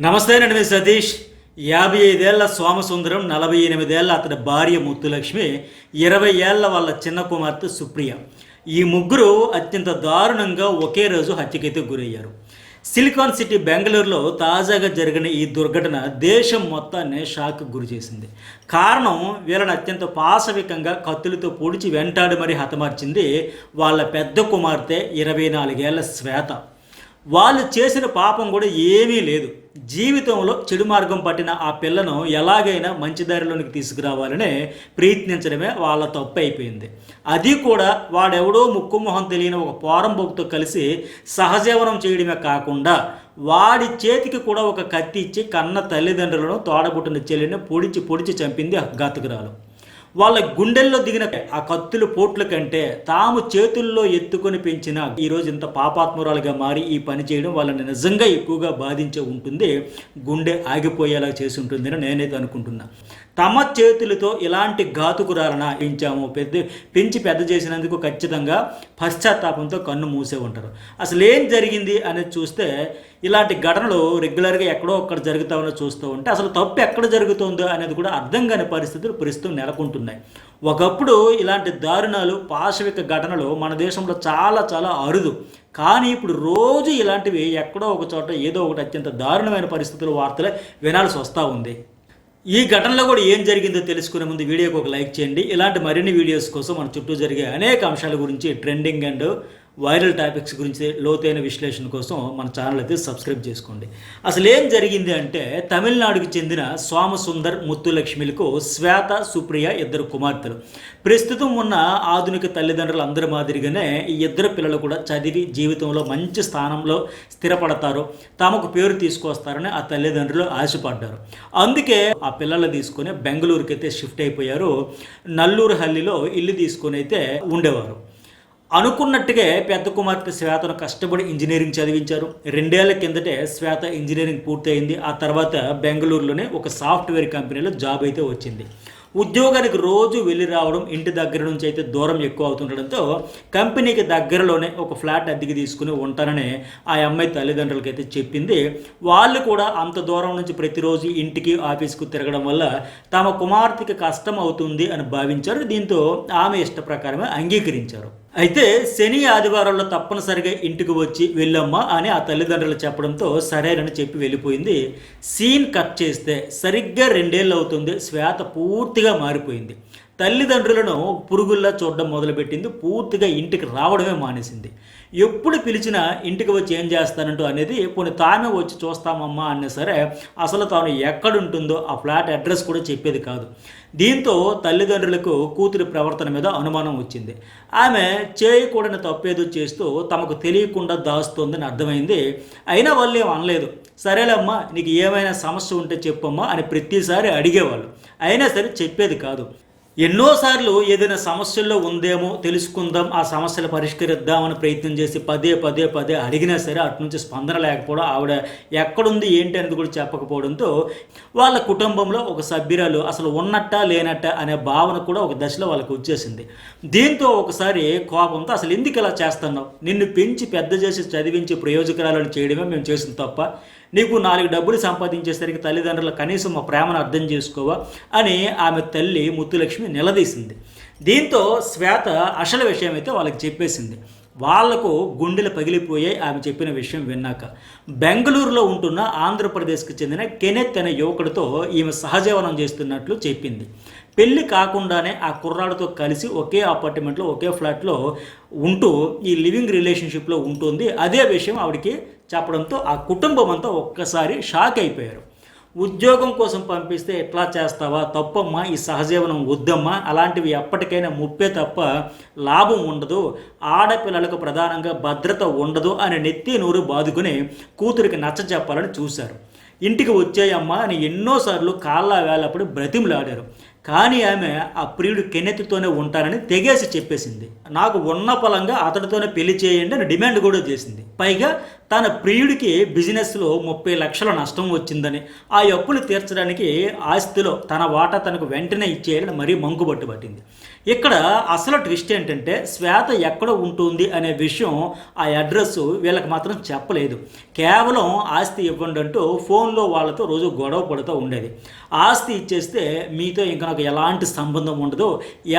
నమస్తే అండి, మీ సతీష్. 55 ఏళ్ల సోమసుందరం, 48 ఏళ్ల అతడి భార్య ముత్తులక్ష్మి, 20 ఏళ్ల వాళ్ళ చిన్న కుమార్తె సుప్రియ. ఈ ముగ్గురు అత్యంత దారుణంగా ఒకే రోజు హత్యకైతే గురయ్యారు. సిలికాన్ సిటీ బెంగళూరులో తాజాగా జరిగిన ఈ దుర్ఘటన దేశం మొత్తాన్ని షాక్ గురి చేసింది. కారణం, వీళ్ళని అత్యంత పాశవికంగా కత్తులతో పొడిచి వెంటాడి మరీ హతమార్చింది వాళ్ళ పెద్ద కుమార్తె 24 ఏళ్ల శ్వేత. వాళ్ళు చేసిన పాపం కూడా ఏమీ లేదు. జీవితంలో చెడు మార్గం పట్టిన ఆ పిల్లను ఎలాగైనా మంచి దారిలోనికి తీసుకురావాలనే ప్రయత్నించడమే వాళ్ళ తప్పు అయిపోయింది. అది కూడా వాడెవడో ముక్కు మొహం తెలియని ఒక పోరంబోకుతో కలిసి సహజీవనం చేయడమే కాకుండా వాడి చేతికి కూడా ఒక కత్తి ఇచ్చి కన్న తల్లిదండ్రులను, తోడబుట్టిన చెల్లిని పొడిచి పొడిచి చంపింది ఆ ఘాతకురాలు. వాళ్ళ గుండెల్లో దిగిన ఆ కత్తుల పోట్ల కంటే తాము చేతుల్లో ఎత్తుకొని పెంచిన ఈరోజు ఇంత పాపాత్మురాలుగా మారి ఈ పని చేయడం వాళ్ళని నిజంగా ఎక్కువగా బాధించే ఉంటుంది, గుండె ఆగిపోయేలా చేసి ఉంటుందని నేనైతే అనుకుంటున్నా. తమ చేతులతో ఇలాంటి ఘాతుకురాలన పెంచి పెద్ద చేసినందుకు ఖచ్చితంగా పశ్చాత్తాపంతో కన్ను మూసే ఉంటారు. అసలు ఏం జరిగింది అనేది చూస్తే ఇలాంటి ఘటనలు రెగ్యులర్గా ఎక్కడో ఒక్కడ జరుగుతామని చూస్తూ ఉంటే అసలు తప్పు ఎక్కడ జరుగుతుందో అనేది కూడా అర్థం కాని పరిస్థితులు ప్రస్తుతం నెలకొంటున్నాయి. ఒకప్పుడు ఇలాంటి దారుణాలు, పాశవిక ఘటనలు మన దేశంలో చాలా చాలా అరుదు. కానీ ఇప్పుడు రోజు ఇలాంటివి ఎక్కడో ఒక చోట ఏదో ఒకటి అత్యంత దారుణమైన పరిస్థితుల వార్తలే వినాల్సి వస్తూ ఉంది. ఈ ఘటనలో కూడా ఏం జరిగిందో తెలుసుకునే ముందు వీడియోకి ఒక లైక్ చేయండి. ఇలాంటి మరిన్ని వీడియోస్ కోసం మన చుట్టూ జరిగే అనేక అంశాల గురించి, ట్రెండింగ్ అండ్ వైరల్ టాపిక్స్ గురించి లోతైన విశ్లేషణ కోసం మన ఛానల్ అయితే సబ్స్క్రైబ్ చేసుకోండి. అసలు ఏం జరిగింది అంటే, తమిళనాడుకి చెందిన సోమసుందర్, ముత్తులక్ష్మిలకు శ్వేత, సుప్రియ ఇద్దరు కుమార్తెలు. ప్రస్తుతం ఉన్న ఆధునిక తల్లిదండ్రులు అందరి మాదిరిగానే ఈ ఇద్దరు పిల్లలు కూడా చదివి జీవితంలో మంచి స్థానంలో స్థిరపడతారు, తమకు పేరు తీసుకొస్తారని ఆ తల్లిదండ్రులు ఆశపడ్డారు. అందుకే ఆ పిల్లలు తీసుకొని బెంగళూరుకి అయితే షిఫ్ట్ అయిపోయారు. నల్లూరు హల్లిలో ఇల్లు తీసుకొని అయితే ఉండేవారు. అనుకున్నట్టుగా పెద్ద కుమార్తె శ్వేతను కష్టపడి ఇంజనీరింగ్ చదివించారు. 2 ఏళ్ల కిందటే శ్వేత ఇంజనీరింగ్ పూర్తయింది. ఆ తర్వాత బెంగళూరులోనే ఒక సాఫ్ట్వేర్ కంపెనీలో జాబ్ అయితే వచ్చింది. ఉద్యోగానికి రోజు వెళ్ళి రావడం, ఇంటి దగ్గర నుంచి అయితే దూరం ఎక్కువ అవుతుండడంతో కంపెనీకి దగ్గరలోనే ఒక ఫ్లాట్ అద్దెకి తీసుకుని ఉంటానని ఆ అమ్మాయి తల్లిదండ్రులకి అయితే చెప్పింది. వాళ్ళు కూడా అంత దూరం నుంచి ప్రతిరోజు ఇంటికి, ఆఫీస్కు తిరగడం వల్ల తమ కుమార్తెకి కష్టం అవుతుంది అని భావించారు. దీంతో ఆమె ఇష్ట ప్రకారమే అంగీకరించారు. అయితే శని, ఆదివారాల్లో తప్పనిసరిగా ఇంటికి వచ్చి వెళ్ళమ్మా అని ఆ తల్లిదండ్రులు చెప్పడంతో సరేనని చెప్పి వెళ్ళిపోయింది. సీన్ కట్ చేస్తే సరిగ్గా 2 ఏళ్ళు అవుతుంది. శ్వేత పూర్తిగా మారిపోయింది. తల్లిదండ్రులను పురుగుల్లా చూడడం మొదలుపెట్టింది. పూర్తిగా ఇంటికి రావడమే మానేసింది. ఎప్పుడు పిలిచినా ఇంటికి వచ్చి ఏం చేస్తానంటూ అనేది పోనీ తామే వచ్చి చూస్తామమ్మా అన్నా సరే అసలు తాను ఎక్కడుంటుందో ఆ ఫ్లాట్ అడ్రస్ కూడా చెప్పేది కాదు. దీంతో తల్లిదండ్రులకు కూతురి ప్రవర్తన మీద అనుమానం వచ్చింది. ఆమె చేయకూడని తప్పేదో చేస్తూ తమకు తెలియకుండా దాస్తోందని అర్థమైంది. అయినా వాళ్ళు ఏం అనలేదు. సరేలేమ్మా, నీకు ఏమైనా సమస్య ఉంటే చెప్పమ్మా అని ప్రతిసారి అడిగేవాళ్ళు. అయినా సరే చెప్పేది కాదు. ఎన్నోసార్లు ఏదైనా సమస్యల్లో ఉందేమో తెలుసుకుందాం, ఆ సమస్యలు పరిష్కరిద్దామని ప్రయత్నం చేసి పదే పదే పదే అడిగినా సరే అటు నుంచి స్పందన లేకపోవడం, ఆవిడ ఎక్కడుంది ఏంటి అనేది కూడా చెప్పకపోవడంతో వాళ్ళ కుటుంబంలో ఒక సభ్యురాలు అసలు ఉన్నట్టా లేనట్టా అనే భావన కూడా ఒక దశలో వాళ్ళకి వచ్చేసింది. దీంతో ఒకసారి కోపంతో, అసలు ఎందుకు ఇలా చేస్తున్నావు, నిన్ను పెంచి పెద్ద చేసి చదివించి ప్రయోజకరాలను చేయడమే మేము చేసిన తప్ప, నీకు 4 డబ్బులు సంపాదించేసరికి తల్లిదండ్రుల కనీసం మా ప్రేమను అర్థం చేసుకోవా అని ఆమె తల్లి ముత్తులక్ష్మి నిలదీసింది. దీంతో శ్వేత అసలు విషయం అయితే వాళ్ళకి చెప్పేసింది. వాళ్లకు గుండెలు పగిలిపోయాయి ఆమె చెప్పిన విషయం విన్నాక. బెంగళూరులో ఉంటున్న ఆంధ్రప్రదేశ్కి చెందిన కెనెత్ అనే యువకుడితో ఈమె సహజీవనం చేస్తున్నట్లు చెప్పింది. పెళ్లి కాకుండానే ఆ కుర్రాడితో కలిసి ఒకే అపార్ట్మెంట్లో, ఒకే ఫ్లాట్లో ఉంటూ ఈ లివింగ్ రిలేషన్షిప్లో ఉంటుంది. అదే విషయం ఆవిడికి చెప్పడంతో ఆ కుటుంబం అంతా ఒక్కసారి షాక్ అయిపోయారు. ఉద్యోగం కోసం పంపిస్తే ఎట్లా చేస్తావా, తప్పమ్మా, ఈ సహజీవనం వద్దమ్మా, అలాంటివి ఎప్పటికైనా ముప్పే తప్ప లాభం ఉండదు, ఆడపిల్లలకు ప్రధానంగా భద్రత ఉండదు అని నెత్తి నూరు బాదుకుని కూతురికి నచ్చ చెప్పాలని చూశారు. ఇంటికి వచ్చాయమ్మా అని ఎన్నోసార్లు కాళ్ళ వేలప్పుడు బ్రతిమలాడారు. కానీ ఆమె ఆ ప్రియుడు కెనెత్తోనే ఉంటానని తెగేసి చెప్పేసింది. నాకు ఉన్న పొలంగా అతడితోనే పెళ్లి చేయండి అని డిమాండ్ కూడా చేసింది. పైగా తన ప్రియుడికి బిజినెస్లో 30 లక్షల నష్టం వచ్చిందని, ఆ అప్పులు తీర్చడానికి ఆస్తిలో తన వాటా తనకు వెంటనే ఇచ్చేయాలని మరీ మంకుబట్టు పట్టింది. ఇక్కడ అసలు ట్విస్ట్ ఏంటంటే శ్వేత ఎక్కడ ఉంటుంది అనే విషయం ఆ అడ్రస్ వీళ్ళకి మాత్రం చెప్పలేదు. కేవలం ఆస్తి ఇవ్వండి అంటూ ఫోన్లో వాళ్ళతో రోజు గొడవ పడుతూ ఉండేది. ఆస్తి ఇచ్చేస్తే మీతో ఇంకా నాకు ఎలాంటి సంబంధం ఉండదు,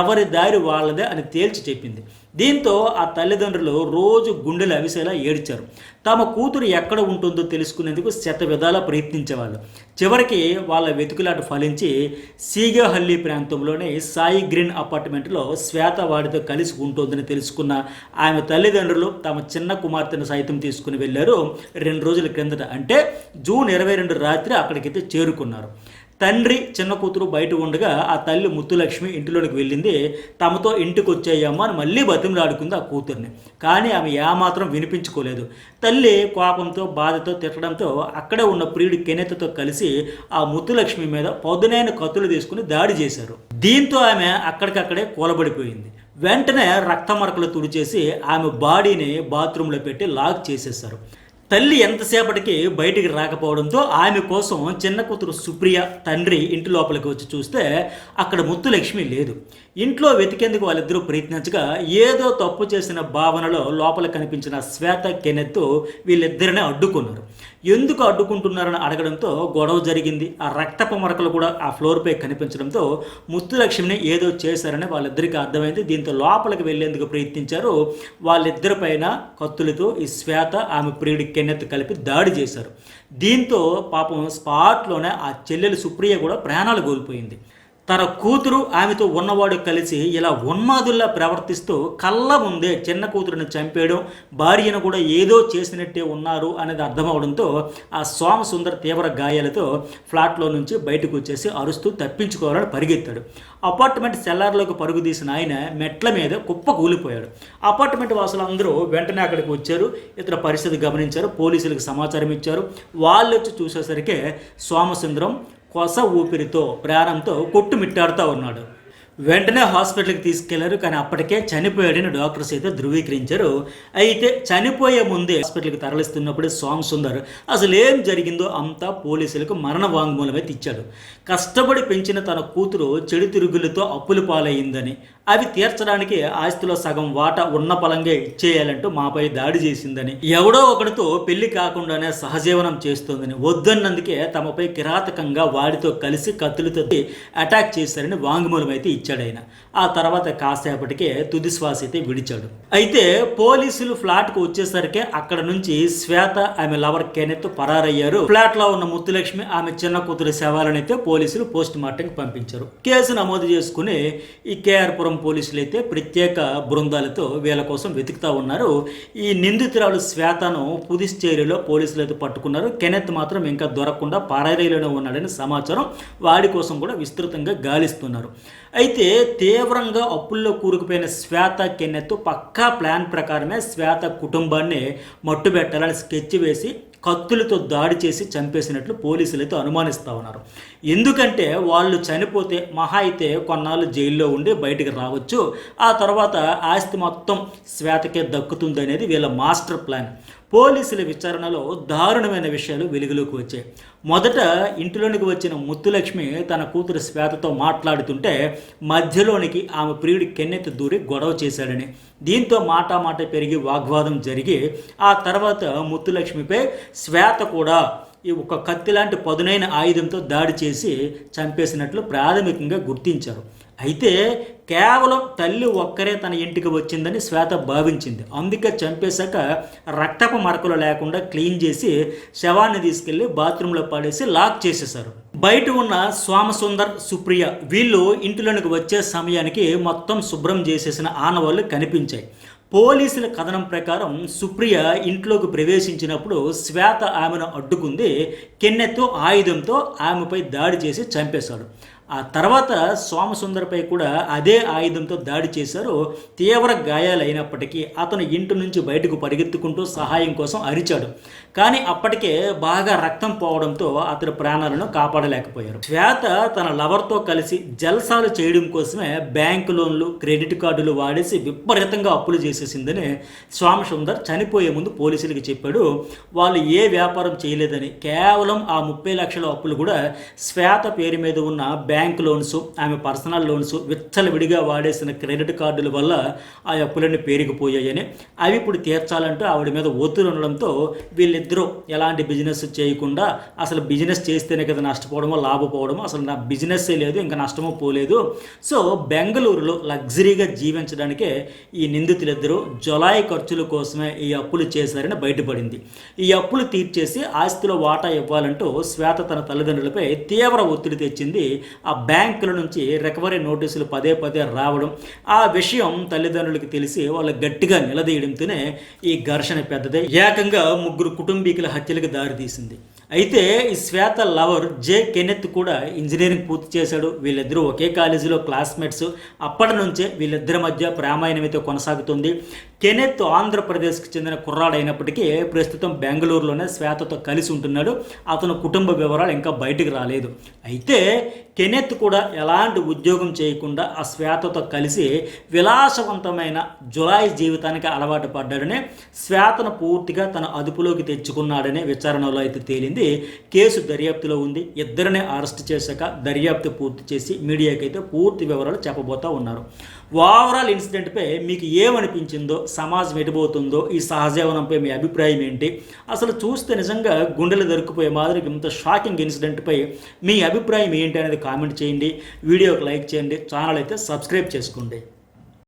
ఎవరి దారి వాళ్ళదే అని తేల్చి చెప్పింది. దీంతో ఆ తల్లిదండ్రులు రోజు గుండెలు అవిసేలా ఏడ్చారు. తమ కూతురు ఎక్కడ ఉంటుందో తెలుసుకునేందుకు శతవిధాలా ప్రయత్నించేవాళ్ళు. చివరికి వాళ్ళ వెతుకులాట ఫలించి సీగేహల్లి ప్రాంతంలోని సాయి గ్రీన్ అపార్ట్మెంట్లో శ్వేత వాడితో కలిసి ఉంటుందని తెలుసుకున్న ఆమె తల్లిదండ్రులు తమ చిన్న కుమార్తెను సైతం తీసుకుని వెళ్ళారు. 2 రోజుల క్రిందట, అంటే జూన్ 22 రాత్రి అక్కడికైతే చేరుకున్నారు. తండ్రి చిన్న కూతురు బయట ఉండగా ఆ తల్లి ముత్తులక్ష్మి ఇంటిలోనికి వెళ్ళింది. తమతో ఇంటికి వచ్చేయమ్మా అని మళ్ళీ బతిమలాడుకుంది ఆ కూతుర్ని. కానీ ఆమె ఏమాత్రం వినిపించుకోలేదు. తల్లి కోపంతో బాధతో తిట్టడంతో అక్కడే ఉన్న ప్రియుడి కెనెత్తో కలిసి ఆ ముత్తులక్ష్మి మీద పదునైన కత్తులు తీసుకుని దాడి చేశారు. దీంతో ఆమె అక్కడికక్కడే కూలబడిపోయింది. వెంటనే రక్తమరకలు తుడిచేసి ఆమె బాడీని బాత్రూంలో పెట్టి లాక్ చేసేశారు. తల్లి ఎంతసేపటికి బయటికి రాకపోవడంతో ఆమె కోసం చిన్న కూతురు సుప్రియ తండ్రి ఇంటి లోపలికి వచ్చి చూస్తే అక్కడ ముత్తులక్ష్మి లేదు. ఇంట్లో వెతికేందుకు వాళ్ళిద్దరూ ప్రయత్నించగా ఏదో తప్పు చేసిన భావనలో లోపల కనిపించిన శ్వేత కెనెత్ వీళ్ళిద్దరినే అడ్డుకున్నారు. ఎందుకు అడ్డుకుంటున్నారని అడగడంతో గొడవ జరిగింది. ఆ రక్తపు మరకలు కూడా ఆ ఫ్లోర్పై కనిపించడంతో ముత్తులక్ష్మిని ఏదో చేశారని వాళ్ళిద్దరికీ అర్థమైంది. దీంతో లోపలికి వెళ్లేందుకు ప్రయత్నించారు. వాళ్ళిద్దరిపైన కత్తులతో ఈ శ్వేత ఆమె ప్రియుడి కెన్నెత్ కలిపి దాడి చేశారు. దీంతో పాపం స్పాట్లోనే ఆ చెల్లెలు సుప్రియ కూడా ప్రాణాలు కోల్పోయింది. తన కూతురు ఆమెతో ఉన్నవాడు కలిసి ఇలా ఉన్మాదుల్లా ప్రవర్తిస్తూ కళ్ళ ముందే చిన్న కూతురుని చంపేయడం, భార్యను కూడా ఏదో చేసినట్టే ఉన్నారు అనేది అర్థమవడంతో ఆ సోమసుందర్ తీవ్ర గాయాలతో ఫ్లాట్లో నుంచి బయటకు వచ్చేసి అరుస్తూ తప్పించుకోవాలని పరిగెత్తాడు. అపార్ట్మెంట్ సెల్లార్లోకి పరుగు తీసిన ఆయన మెట్ల మీద కుప్ప కూలిపోయాడు. అపార్ట్మెంట్ వాసులందరూ వెంటనే అక్కడికి వచ్చారు. ఇతర పరిస్థితి గమనించారు. పోలీసులకు సమాచారం ఇచ్చారు. వాళ్ళు వచ్చి చూసేసరికి సోమసుందరం కొస ఊపిరితో ప్రాణంతో కొట్టుమిట్టాడుతూ ఉన్నాడు. వెంటనే హాస్పిటల్కి తీసుకెళ్లారు. కానీ అప్పటికే చనిపోయాడని డాక్టర్స్ అయితే ధృవీకరించారు. అయితే చనిపోయే ముందే హాస్పిటల్కి తరలిస్తున్నప్పుడే సోమసుందర్ అసలు ఏం జరిగిందో అంతా పోలీసులకు మరణ వాంగ్మూలం అయితే ఇచ్చాడు. కష్టపడి పెంచిన తన కూతురు చెడు తిరుగులతో అప్పుల పాలయ్యిందని, అవి తీర్చడానికి ఆస్తిలో సగం వాటా ఉన్న పలంగా ఇచ్చేయాలంటూ మాపై దాడి చేసిందని, ఎవడో ఒకడితో పెళ్లి కాకుండానే సహజీవనం చేస్తోందని, వద్దన్నందుకే తమపై కిరాతకంగా వాడితో కలిసి కత్తులతో అటాక్ చేశారని వాంగ్మూలం అయితే ఇచ్చాడు ఆయన. ఆ తర్వాత కాసేపటికే తుది శ్వాస అయితే విడిచాడు. అయితే పోలీసులు ఫ్లాట్కు వచ్చేసరికి అక్కడ నుంచి శ్వేత ఆమె లవర్ కెనెత్ పరారయ్యారు. ఫ్లాట్లో ఉన్న ముత్తులక్ష్మి ఆమె చిన్న కూతురు శవాలను అయితే పోలీసులు పోస్ట్ మార్టంకి పంపించారు. కేసు నమోదు చేసుకుని ఈ కేఆర్పురం పోలీసులు అయితే ప్రత్యేక బృందాలతో వీళ్ళ కోసం వెతుకుతా ఉన్నారు. ఈ నిందితురాలు శ్వేతను పుదుచ్చేరిలో పోలీసులు అయితే పట్టుకున్నారు. కెనెత్ మాత్రం ఇంకా దొరకకుండా పరారీలోనే ఉన్నాడని సమాచారం. వాడి కోసం కూడా విస్తృతంగా గాలిస్తున్నారు. అయితే తీవ్రంగా అప్పుల్లో కూరుకుపోయిన శ్వేత కెన్నెత్ పక్కా ప్లాన్ ప్రకారమే శ్వేత కుటుంబాన్ని మట్టుబెట్టాలని స్కెచ్ వేసి కత్తులతో దాడి చేసి చంపేసినట్లు పోలీసులు అయితే అనుమానిస్తూ ఉన్నారు. ఎందుకంటే వాళ్ళు చనిపోతే మహా అయితే కొన్నాళ్ళు జైల్లో ఉండి బయటికి రావచ్చు, ఆ తర్వాత ఆస్తి మొత్తం శ్వేతకే దక్కుతుంది అనేది వీళ్ళ మాస్టర్ ప్లాన్. పోలీసుల విచారణలో దారుణమైన విషయాలు వెలుగులోకి వచ్చాయి. మొదట ఇంటిలోనికి వచ్చిన ముత్తులక్ష్మి తన కూతురు శ్వేతతో మాట్లాడుతుంటే మధ్యలోనికి ఆమె ప్రియుడి కెన్నెత్ దూరి గొడవ చేశాడని, దీంతో మాట పెరిగి వాగ్వాదం జరిగి ఆ తర్వాత ముత్తులక్ష్మిపై శ్వేత కూడా ఈ ఒక కత్తి లాంటి పదునైన ఆయుధంతో దాడి చేసి చంపేసినట్లు ప్రాథమికంగా గుర్తించారు. అయితే కేవలం తల్లి ఒక్కరే తన ఇంటికి వచ్చిందని శ్వేత భావించింది. అందుకే చంపేశాక రక్తపు మరకలు లేకుండా క్లీన్ చేసి శవాన్ని తీసుకెళ్లి బాత్రూంలో పడేసి లాక్ చేసేశారు. బయట ఉన్న సోమసుందర్, సుప్రియ వీళ్ళు ఇంటిలోనికి వచ్చే సమయానికి మొత్తం శుభ్రం చేసేసిన ఆనవాళ్లు కనిపించాయి. పోలీసుల కథనం ప్రకారం సుప్రియ ఇంట్లోకి ప్రవేశించినప్పుడు శ్వేత ఆమెను అడ్డుకుంది. కెన్నెత్ ఆయుధంతో ఆమెపై దాడి చేసి చంపేశాడు. ఆ తర్వాత సోమసుందర్పై కూడా అదే ఆయుధంతో దాడి చేశారు. తీవ్ర గాయాలైనప్పటికీ అతను ఇంటి నుంచి బయటకు పరిగెత్తుకుంటూ సహాయం కోసం అరిచాడు. కానీ అప్పటికే బాగా రక్తం పోవడంతో అతని ప్రాణాలను కాపాడలేకపోయారు. శ్వేత తన లవర్తో కలిసి జల్సాలు చేయడం కోసమే బ్యాంకు లోన్లు, క్రెడిట్ కార్డులు వాడేసి విపరీతంగా అప్పులు చేసేసిందని సోమసుందర్ చనిపోయే ముందు పోలీసులకి చెప్పాడు. వాళ్ళు ఏ వ్యాపారం చేయలేదని, కేవలం ఆ 30 లక్షల అప్పులు కూడా శ్వేత పేరు మీద ఉన్న బ్యాంక్ లోన్స్, ఆమె పర్సనల్ లోన్స్, విచ్చలవిడిగా వాడేసిన క్రెడిట్ కార్డుల వల్ల ఆ అప్పులన్నీ పేరుకుపోయాయని, అవి ఇప్పుడు తీర్చాలంటూ ఆవిడ మీద ఒత్తిడి ఉండడంతో వీళ్ళిద్దరూ ఎలాంటి బిజినెస్ చేయకుండా, అసలు బిజినెస్ చేస్తేనే కదా నష్టపోవడమో లాభపోవడమో, అసలు నా బిజినెస్సే లేదు ఇంకా నష్టమో పోలేదు. సో బెంగళూరులో లగ్జరీగా జీవించడానికే ఈ నిందితులిద్దరూ జులై ఖర్చుల కోసమే ఈ అప్పులు చేశారని బయటపడింది. ఈ అప్పులు తీర్చేసి ఆస్తిలో వాటా ఇవ్వాలంటూ శ్వేత తన తల్లిదండ్రులపై తీవ్ర ఒత్తిడి తెచ్చింది. ఆ బ్యాంకుల నుంచి రికవరీ నోటీసులు పదే పదే రావడం, ఆ విషయం తల్లిదండ్రులకు తెలిసి వాళ్ళు గట్టిగా నిలదీయడంతోనే ఈ ఘర్షణ పెద్దదై ఏకంగా 3 కుటుంబీకుల హత్యలకు దారితీసింది. అయితే ఈ శ్వేత లవర్ జే కెనెత్ కూడా ఇంజనీరింగ్ పూర్తి చేశాడు. వీళ్ళిద్దరూ ఒకే కాలేజీలో క్లాస్మేట్స్. అప్పటి నుంచే వీళ్ళిద్దరి మధ్య ప్రేమాయణమైతే కొనసాగుతుంది. కెనెత్ ఆంధ్రప్రదేశ్కి చెందిన కుర్రాడైనప్పటికీ ప్రస్తుతం బెంగళూరులోనే శ్వేతతో కలిసి ఉంటున్నాడు. అతను కుటుంబ వివరాలు ఇంకా బయటకు రాలేదు. అయితే కెనెత్ కూడా ఎలాంటి ఉద్యోగం చేయకుండా ఆ శ్వేతతో కలిసి విలాసవంతమైన జులై జీవితానికి అలవాటు పడ్డాడని, శ్వేతను పూర్తిగా తన అదుపులోకి తెచ్చుకున్నాడనే విచారణలో అయితే తేలింది. కేసు దర్యాప్తులో ఉంది. ఇద్దరిని అరెస్ట్ చేశాక దర్యాప్తు పూర్తి చేసి మీడియాకి అయితే పూర్తి వివరాలు చెప్పబోతూ ఉన్నారు. ఓవరాల్ ఇన్సిడెంట్పై మీకు ఏమనిపించిందో, సమాజం ఎటుపోతుందో, ఈ సహజీవనంపై మీ అభిప్రాయం ఏంటి? అసలు చూస్తే నిజంగా గుండెలు దొరికిపోయే మాదిరి ఇంత షాకింగ్ ఇన్సిడెంట్పై మీ అభిప్రాయం ఏంటి అనేది కామెంట్ చేయండి. వీడియోకి లైక్ చేయండి. ఛానల్ అయితే సబ్స్క్రైబ్ చేసుకోండి.